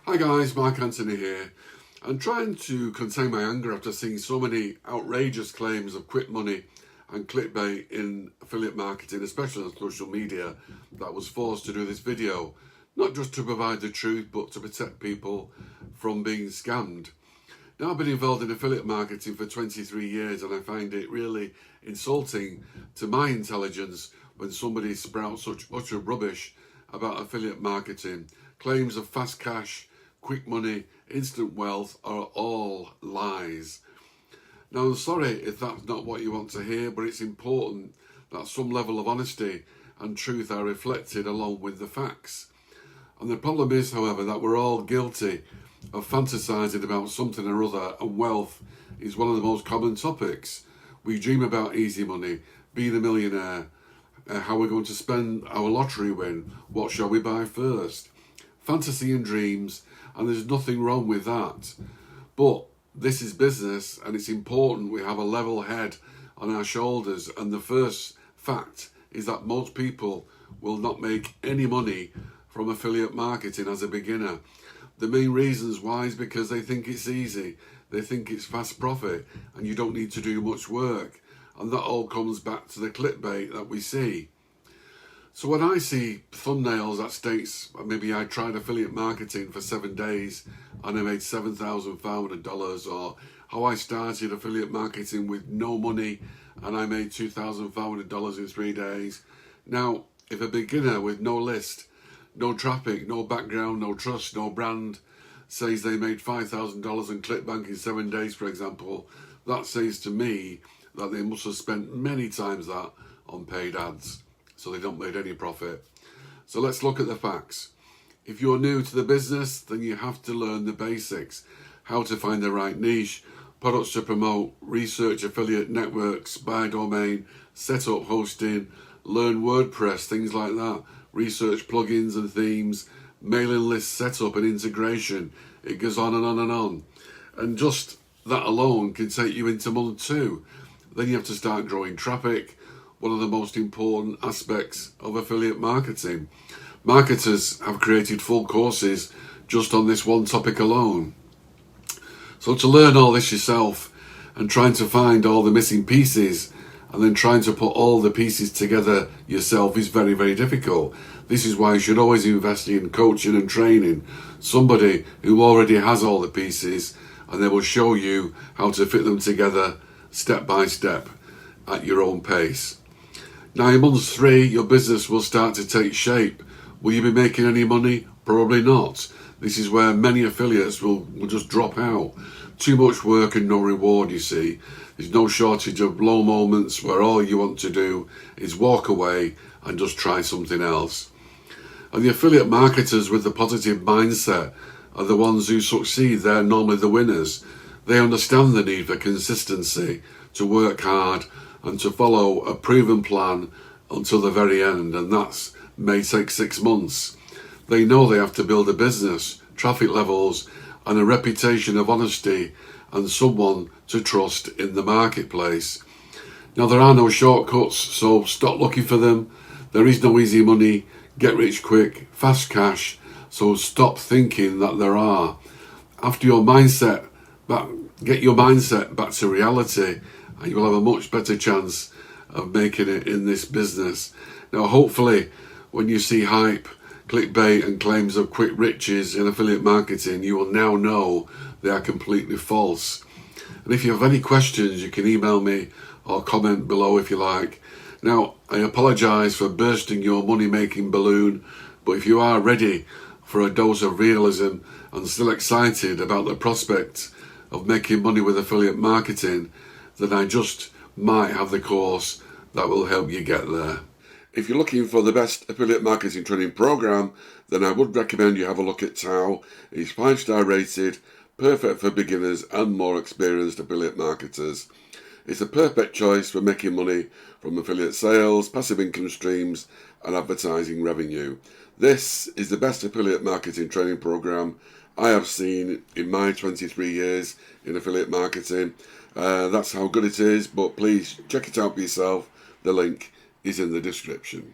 Hi guys, Mark Anthony here. I'm trying to contain my anger after seeing so many outrageous claims of quick money and clickbait in affiliate marketing, especially on social media, that I was forced to do this video, not just to provide the truth, but to protect people from being scammed. Now, I've been involved in affiliate marketing for 23 years and I find it really insulting to my intelligence when somebody sprouts such utter rubbish about affiliate marketing. Claims of fast cash, quick money, instant wealth are all lies. Now, I'm sorry if that's not what you want to hear, but it's important that some level of honesty and truth are reflected along with the facts. And the problem is, however, that we're all guilty of fantasizing about something or other, and wealth is one of the most common topics. We dream about easy money, being a millionaire, how we're going to spend our lottery win, what shall we buy first. Fantasy and dreams, and there's nothing wrong with that. But this is business, and it's important we have a level head on our shoulders. And the first fact is that most people will not make any money from affiliate marketing as a beginner. The main reasons why is because they think it's easy, they think it's fast profit, and you don't need to do much work. And that all comes back to the clickbait that we see. So when I see thumbnails that states maybe I tried affiliate marketing for 7 days and I made $7,500, or how I started affiliate marketing with no money and I made $2,500 in 3 days. Now, if a beginner with no list, no traffic, no background, no trust, no brand says they made $5,000 in ClickBank in 7 days, for example, that says to me that they must have spent many times that on paid ads, so they don't make any profit. So let's look at the facts. If you're new to the business, then you have to learn the basics: how to find the right niche, products to promote, research affiliate networks, buy domain, set up hosting, learn WordPress, things like that, research plugins and themes, mailing list setup and integration. It goes on and on and on. And just that alone can take you into month 2. Then you have to start growing traffic, one of the most important aspects of affiliate marketing. Marketers have created full courses just on this one topic alone. So to learn all this yourself and trying to find all the missing pieces and then trying to put all the pieces together yourself is very, very difficult. This is why you should always invest in coaching and training, somebody who already has all the pieces, and they will show you how to fit them together step by step at your own pace. Now, in month 3, your business will start to take shape. Will you be making any money? Probably not. This is where many affiliates will just drop out. Too much work and no reward, you see. There's no shortage of low moments where all you want to do is walk away and just try something else. And the affiliate marketers with the positive mindset are the ones who succeed. They're normally the winners. They understand the need for consistency, to work hard and to follow a proven plan until the very end, and that may take 6 months. They know they have to build a business, traffic levels, and a reputation of honesty and someone to trust in the marketplace. Now, there are no shortcuts, so stop looking for them. There is no easy money, get rich quick, fast cash, so stop thinking that there are. After your mindset get your mindset back to reality, and you will have a much better chance of making it in this business. Now, hopefully, when you see hype, clickbait and claims of quick riches in affiliate marketing, you will now know they are completely false. And if you have any questions, you can email me or comment below if you like. Now, I apologise for bursting your money-making balloon, but if you are ready for a dose of realism and still excited about the prospect of making money with affiliate marketing, then I just might have the course that will help you get there. If you're looking for the best affiliate marketing training program, then I would recommend you have a look at Tao. It's 5-star rated, perfect for beginners and more experienced affiliate marketers. It's a perfect choice for making money from affiliate sales, passive income streams, and advertising revenue. This is the best affiliate marketing training program I have seen in my 23 years in affiliate marketing. That's how good it is, but please check it out for yourself. The link is in the description.